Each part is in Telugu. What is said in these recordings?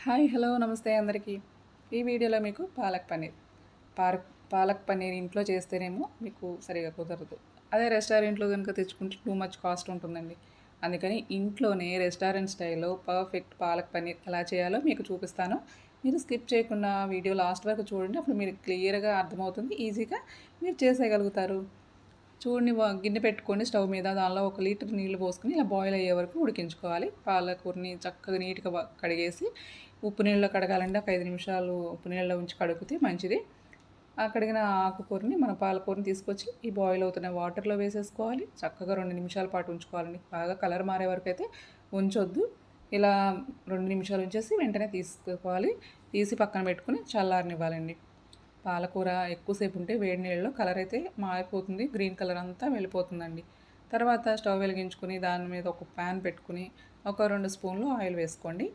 హాయ్ హలో నమస్తే అందరికీ. ఈ వీడియోలో మీకు పాలక్ పన్నీర్ ఇంట్లో చేస్తేనేమో మీకు సరిగా కుదరదు. అదే రెస్టారెంట్లో కనుక తెచ్చుకుంటే టూ మచ్ కాస్ట్ ఉంటుందండి. అందుకని ఇంట్లోనే రెస్టారెంట్ స్టైల్లో పర్ఫెక్ట్ పాలక్ పన్నీర్ ఎలా చేయాలో మీకు చూపిస్తాను. మీరు స్కిప్ చేయకుండా వీడియో లాస్ట్ వరకు చూడండి. అప్పుడు మీరు క్లియర్గా అర్థమవుతుంది, ఈజీగా మీరు చేసేయగలుగుతారు. చూడండి, గిన్నె పెట్టుకొని స్టవ్ మీద దానిలో 1 లీటర్ నీళ్లు పోసుకొని ఇలా బాయిల్ అయ్యే వరకు ఉడికించుకోవాలి. పాలకూరని చక్కగా నీట్గా కడిగేసి ఉప్పు నీళ్ళలో కడగాలంటే ఒక 5 నిమిషాలు ఉప్పు నీళ్ళలో ఉంచి కడిగితే మంచిది. ఆ కడిగిన ఆకుకూరని మన పాలకూరని తీసుకొచ్చి ఈ బాయిల్ అవుతున్న వాటర్లో వేసేసుకోవాలి. చక్కగా 2 నిమిషాల పాటు ఉంచుకోవాలండి. బాగా కలర్ మారే వరకు అయితే ఉంచొద్దు. ఇలా 2 నిమిషాలు ఉంచేసి వెంటనే తీసుకోవాలి. తీసి పక్కన పెట్టుకుని చల్లారనివ్వాలండి. పాలకూర ఎక్కువసేపు ఉంటే వేడి నీళ్ళలో కలర్ అయితే మారిపోతుంది, గ్రీన్ కలర్ అంతా వెళ్ళిపోతుందండి. తర్వాత స్టవ్ వెలిగించుకుని దాని మీద ఒక ప్యాన్ పెట్టుకుని ఒక 2 స్పూన్లు ఆయిల్ వేసుకోండి.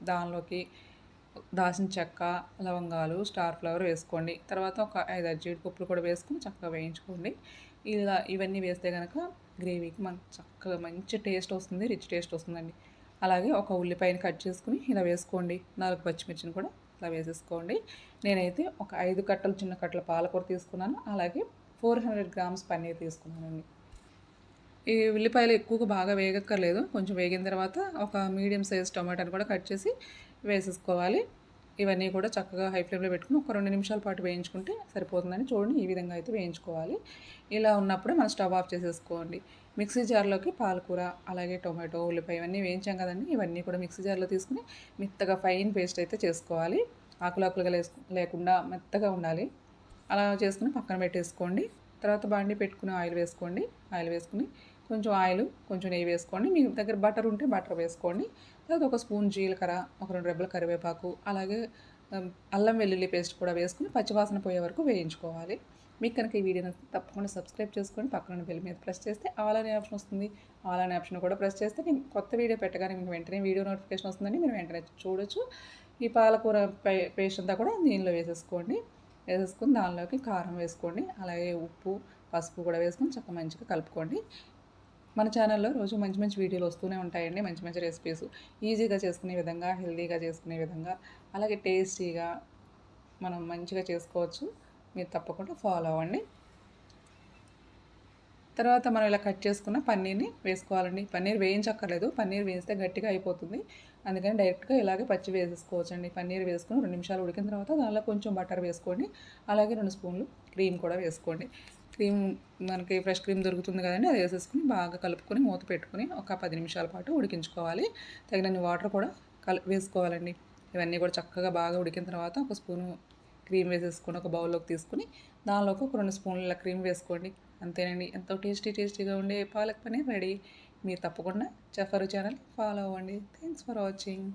దానిలోకి దాల్చిన చెక్క, లవంగాలు, స్టార్ ఫ్లవర్ వేసుకోండి. తర్వాత ఒక 5-6 జీడిపప్పులు కూడా వేసుకుని చక్కగా వేయించుకోండి. ఇలా ఇవన్నీ వేస్తే కనుక గ్రేవీకి మనకు చక్కగా మంచి టేస్ట్ వస్తుంది, రిచ్ టేస్ట్ వస్తుందండి. అలాగే ఒక ఉల్లిపాయని కట్ చేసుకుని ఇలా వేసుకోండి. 4 పచ్చిమిర్చిని కూడా ఇలా వేసేసుకోండి. నేనైతే ఒక 5 కట్టలు చిన్న కట్టల పాలకూర తీసుకున్నాను. అలాగే 400 గ్రామ్స్ పన్నీర్ తీసుకున్నానండి. ఈ ఉల్లిపాయలు ఎక్కువగా బాగా వేగక్కర్లేదు. కొంచెం వేగిన తర్వాత ఒక మీడియం సైజ్ టొమాటోని కూడా కట్ చేసి వేసేసుకోవాలి. ఇవన్నీ కూడా చక్కగా హై ఫ్లేమ్లో పెట్టుకుని ఒక 2 నిమిషాల పాటు వేయించుకుంటే సరిపోతుందని. చూడండి, ఈ విధంగా అయితే వేయించుకోవాలి. ఇలా ఉన్నప్పుడే మనం స్టవ్ ఆఫ్ చేసేసుకోండి. మిక్సీ జార్లోకి పాలకూర, అలాగే టొమాటో, ఉల్లిపాయ ఇవన్నీ వేయించాం కదండి, ఇవన్నీ కూడా మిక్సీ జార్లో తీసుకుని మెత్తగా ఫైన్ పేస్ట్ అయితే చేసుకోవాలి. ఆకులుగా లేకుండా మెత్తగా ఉండాలి. అలా చేసుకుని పక్కన పెట్టేసుకోండి. తర్వాత బాండి పెట్టుకుని ఆయిల్ వేసుకోండి. ఆయిల్ వేసుకుని కొంచెం నెయ్యి వేసుకోండి. మీ దగ్గర బటర్ ఉంటే బటర్ వేసుకోండి. తర్వాత ఒక స్పూన్ జీలకర్ర, ఒక 2 రెబ్బల కరివేపాకు, అలాగే అల్లం వెల్లుల్లి పేస్ట్ కూడా వేసుకుని పచ్చివాసన పోయే వరకు వేయించుకోవాలి. మీకు కనుక ఈ వీడియోని తప్పకుండా సబ్స్క్రైబ్ చేసుకొని పక్కన బెల్ మీద ప్రెస్ చేస్తే ఆల్ అనే ఆప్షన్ వస్తుంది. ఆల్ అనే ఆప్షన్ కూడా ప్రెస్ చేస్తే నేను కొత్త వీడియో పెట్టగానే మీకు వెంటనే వీడియో నోటిఫికేషన్ వస్తుందండి. మీరు వెంటనే చూడొచ్చు. ఈ పాలకూర పేస్ట్ అంతా కూడా దీనిలో వేసేసుకోండి. వేసేసుకొని దానిలోకి కారం వేసుకోండి. అలాగే ఉప్పు, పసుపు కూడా వేసుకొని చక్కగా మంచిగా కలుపుకోండి. మన ఛానల్లో రోజు మంచి మంచి వీడియోలు వస్తూనే ఉంటాయండి. మంచి మంచి రెసిపీస్ ఈజీగా చేసుకునే విధంగా, హెల్తీగా చేసుకునే విధంగా, అలాగే టేస్టీగా మనం మంచిగా చేసుకోవచ్చు. మీరు తప్పకుండా ఫాలో అవ్వండి. తర్వాత మనం ఇలా కట్ చేసుకున్న పన్నీర్ని వేసుకోవాలండి. పన్నీర్ వేయించక్కర్లేదు, పన్నీర్ వేస్తే గట్టిగా అయిపోతుంది. అందుకని డైరెక్ట్గా ఇలాగే పచ్చి వేసేసుకోవచ్చండి. పన్నీర్ వేసుకొని 2 నిమిషాలు ఉడికిన తర్వాత దానిలో కొంచెం బటర్ వేసుకోండి. అలాగే 2 స్పూన్లు క్రీమ్ కూడా వేసుకోండి. క్రీమ్ మనకి ఫ్రెష్ క్రీమ్ దొరుకుతుంది కదండి, అది వేసేసుకుని బాగా కలుపుకొని మూత పెట్టుకుని ఒక 10 నిమిషాల పాటు ఉడికించుకోవాలి. తగినన్ని వాటర్ కూడా వేసుకోవాలండి. ఇవన్నీ కూడా చక్కగా బాగా ఉడికిన తర్వాత ఒక స్పూను క్రీమ్ వేసేసుకొని ఒక బౌల్లోకి తీసుకుని దానిలోకి ఒక 2 స్పూన్ల క్రీమ్ వేసుకోండి. అంతేనండి, ఎంతో టేస్టీగా ఉండే పాలక్ పన్నీర్ రెడీ. మీరు తప్పకుండా చెఫరు ఛానల్ ఫాలో అవ్వండి. Thanks for watching.